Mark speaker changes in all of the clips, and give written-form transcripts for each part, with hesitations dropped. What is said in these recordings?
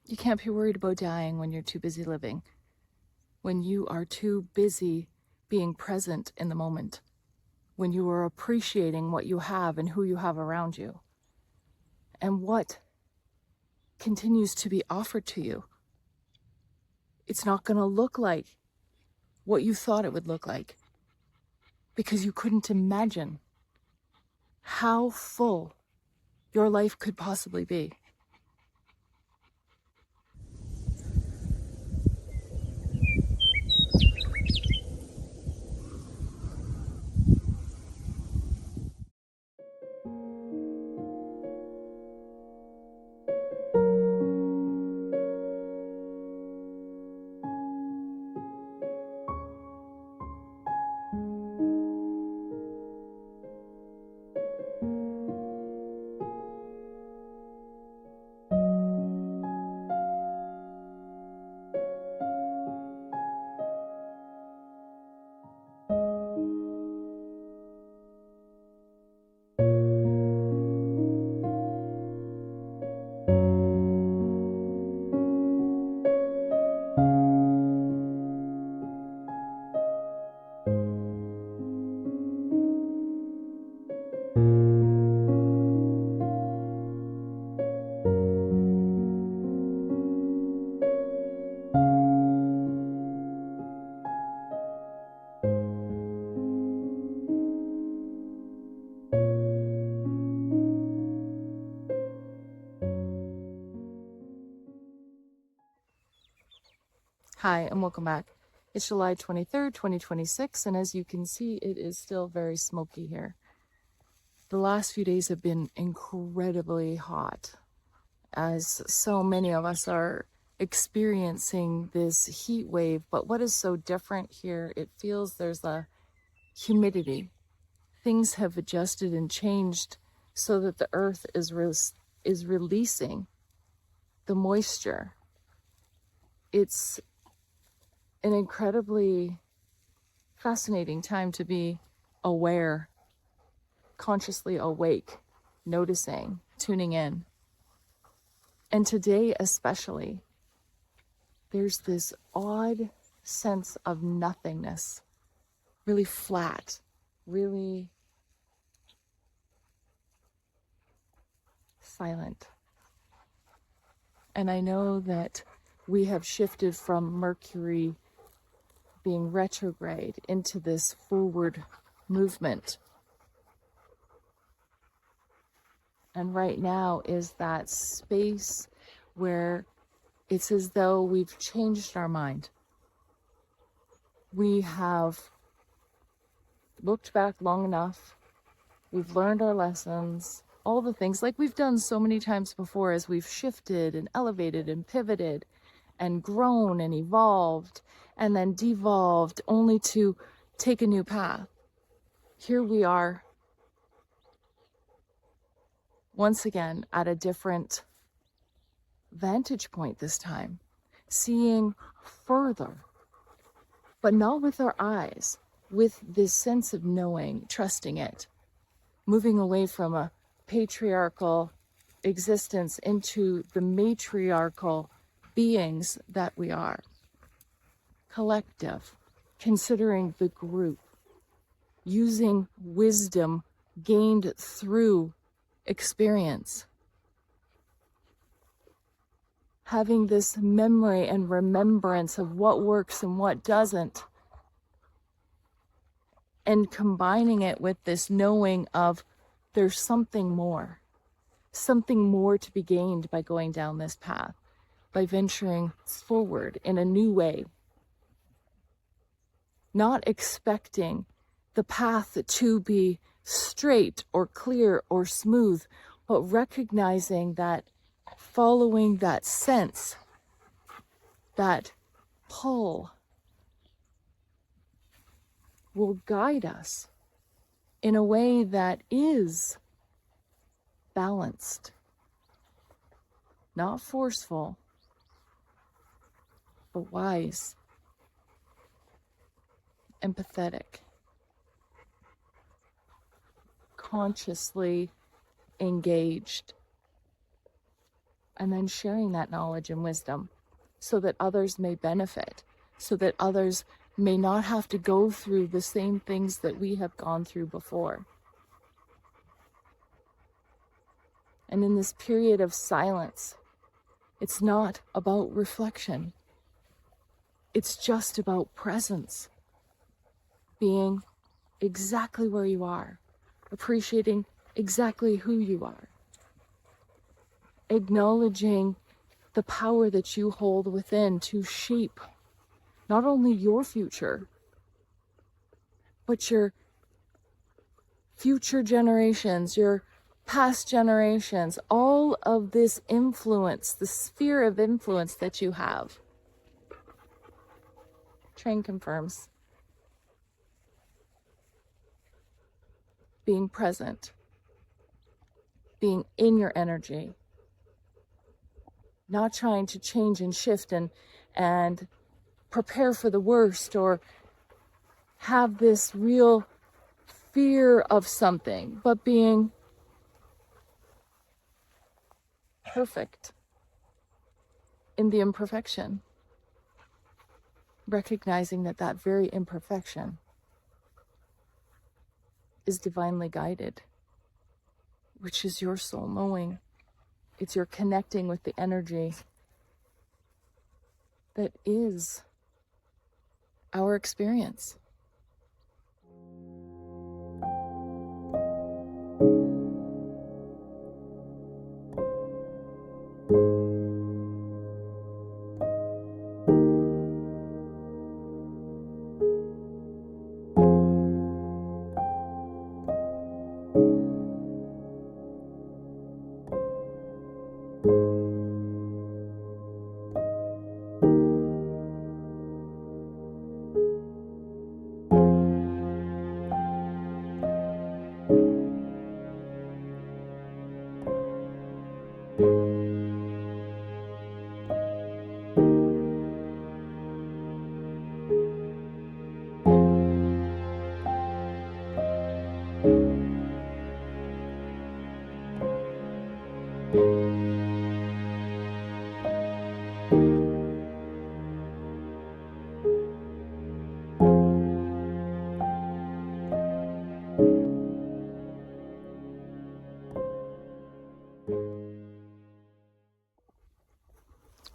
Speaker 1: You can't be worried about dying when you're too busy living, when you are too busy being present in the moment, when you are appreciating what you have and who you have around you, and what continues to be offered to you. It's not going to look like what you thought it would look like, because you couldn't imagine how full your life could possibly be. Hi, and welcome back. It's July 23rd, 2026, and as you can see, it is still very smoky here. The last few days have been incredibly hot, as so many of us are experiencing this heat wave. But what is so different here, it feels there's a humidity. Things have adjusted and changed so that the earth is releasing the moisture. It's an incredibly fascinating time to be aware, consciously awake, noticing, tuning in. And today especially, there's this odd sense of nothingness, really flat, really silent. And I know that we have shifted from Mercury being retrograde into this forward movement. And right now is that space where it's as though we've changed our mind. We have looked back long enough. We've learned our lessons, all the things like we've done so many times before as we've shifted and elevated and pivoted and grown and evolved and then devolved only to take a new path. Here we are once again at a different vantage point this time, seeing further, but not with our eyes, with this sense of knowing, trusting it, moving away from a patriarchal existence into the matriarchal beings that we are. Collective, considering the group, using wisdom gained through experience, having this memory and remembrance of what works and what doesn't, and combining it with this knowing of there's something more to be gained by going down this path, by venturing forward in a new way. Not expecting the path to be straight or clear or smooth, but recognizing that following that sense, that pull, will guide us in a way that is balanced, not forceful, but wise, empathetic, consciously engaged. and then sharing that knowledge and wisdom so that others may benefit, so that others may not have to go through the same things that we have gone through before. And in this period of silence, it's not about reflection. It's just about presence, being exactly where you are, appreciating exactly who you are, acknowledging the power that you hold within to shape not only your future, but your future generations, your past generations, all of this influence, the sphere of influence that you have. Train confirms. Being present, being in your energy, not trying to change and shift and prepare for the worst or have this real fear of something, but being perfect in the imperfection, recognizing that that very imperfection is divinely guided, which is your soul knowing. It's your connecting with the energy that is our experience.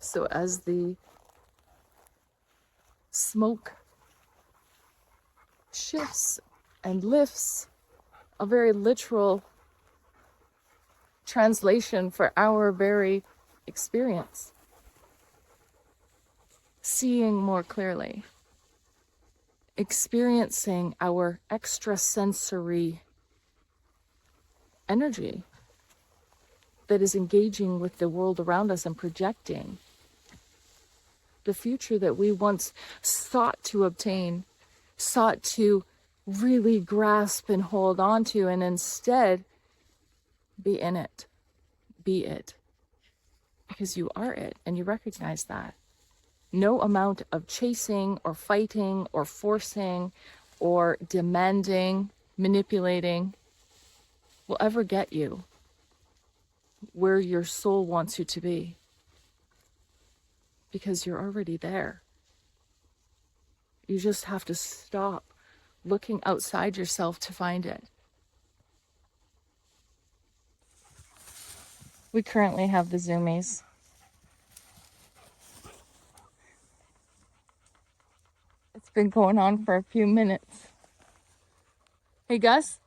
Speaker 1: So as the smoke shifts and lifts, a very literal translation for our very experience, seeing more clearly, experiencing our extrasensory energy that is engaging with the world around us and projecting the future that we once sought to obtain, sought to really grasp and hold on to, and instead be in it, be it, because you are it and you recognize that. No amount of chasing or fighting or forcing or demanding, manipulating will ever get you where your soul wants you to be, because you're already there. You just have to stop looking outside yourself to find it. We currently have the zoomies. It's been going on for a few minutes. Hey, Gus?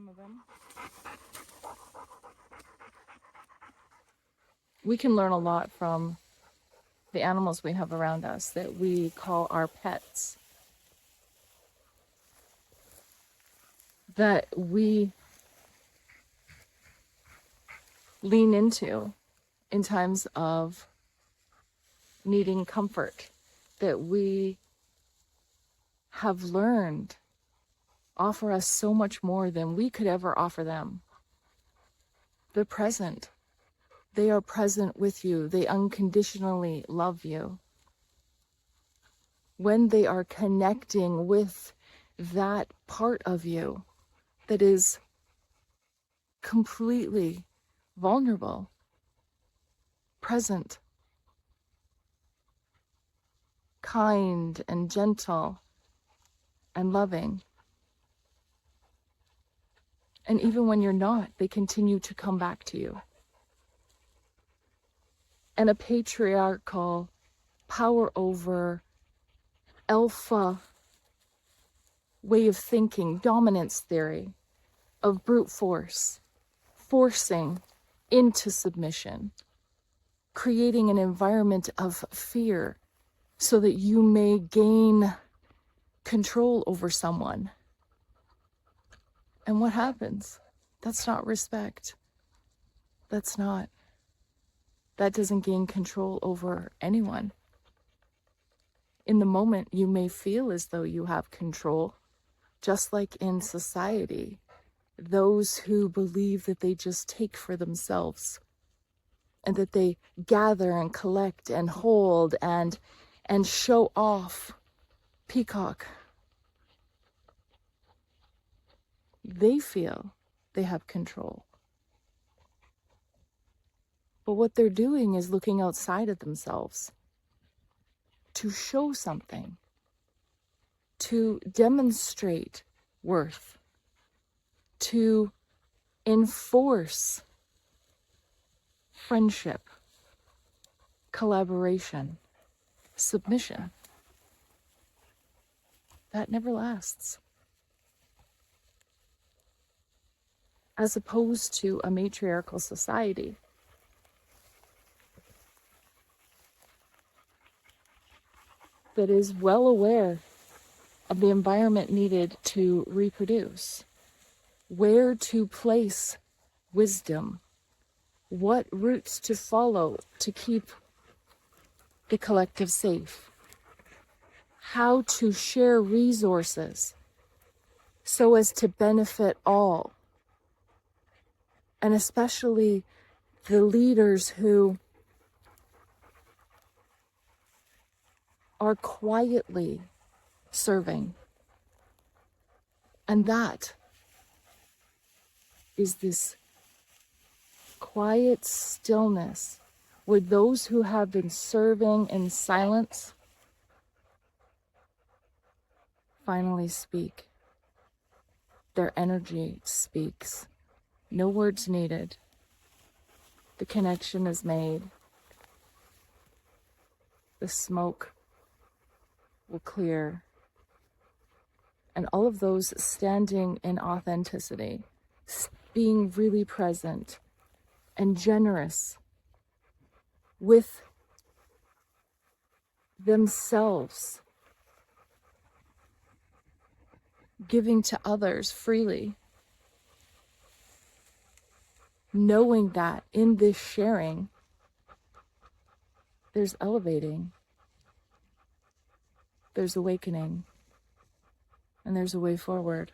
Speaker 1: some of them. We can learn a lot from the animals we have around us that we call our pets, that we lean into in times of needing comfort, that we have learned offer us so much more than we could ever offer them. They're present. They are present with you. They unconditionally love you. When they are connecting with that part of you that is completely vulnerable, present, kind and gentle and loving. And even when you're not, they continue to come back to you. And a patriarchal, power over, alpha way of thinking, dominance theory of brute force, forcing into submission, creating an environment of fear so that you may gain control over someone. And what happens? That's not respect. That doesn't gain control over anyone. In the moment, you may feel as though you have control, just like in society, those who believe that they just take for themselves and that they gather and collect and hold and show off, peacock. They feel they have control. But what they're doing is looking outside of themselves to show something, to demonstrate worth, to enforce friendship, collaboration, submission. That never lasts. As opposed to a matriarchal society that is well aware of the environment needed to reproduce, where to place wisdom, what routes to follow to keep the collective safe, how to share resources so as to benefit all, and especially the leaders who are quietly serving. And that is this quiet stillness where those who have been serving in silence finally speak. Their energy speaks. No words needed. The connection is made. The smoke will clear. And all of those standing in authenticity, being really present and generous with themselves, giving to others freely, knowing that in this sharing, there's elevating, there's awakening, and there's a way forward.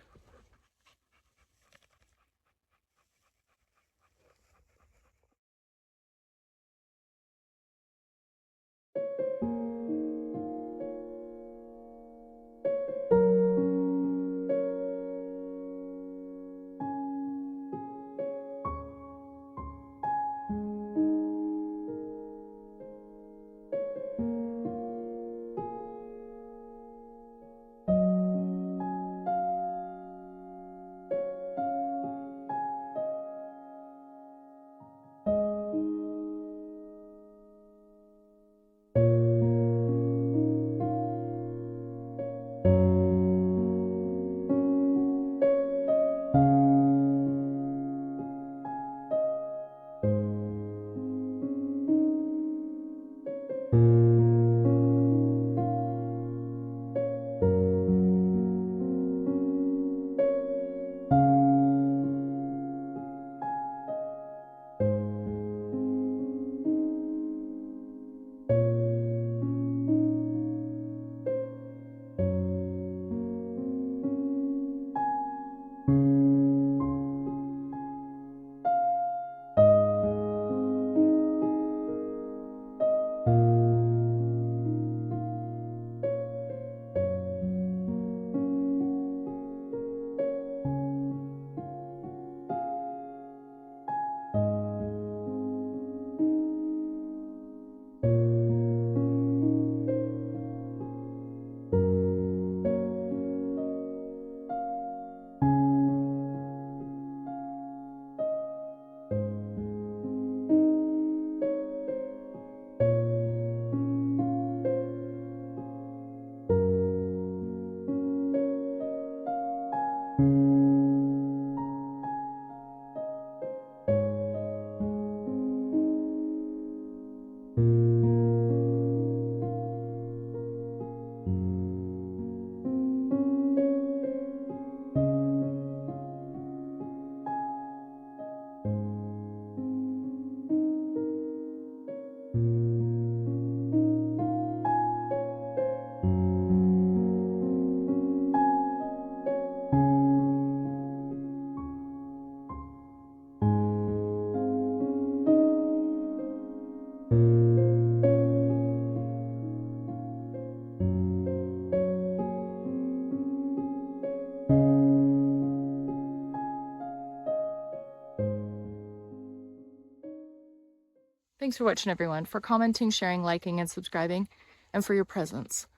Speaker 1: Thanks for watching, everyone, for commenting, sharing, liking, and subscribing, and for your presence,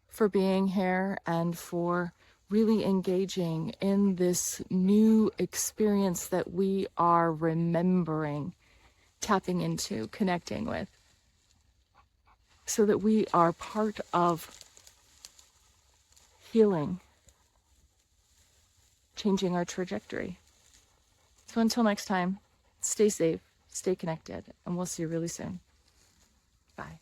Speaker 1: for being here, and for really engaging in this new experience that we are remembering, tapping into, connecting with, so that we are part of healing, changing our trajectory. So until next time, stay safe, stay connected, and we'll see you really soon. Bye.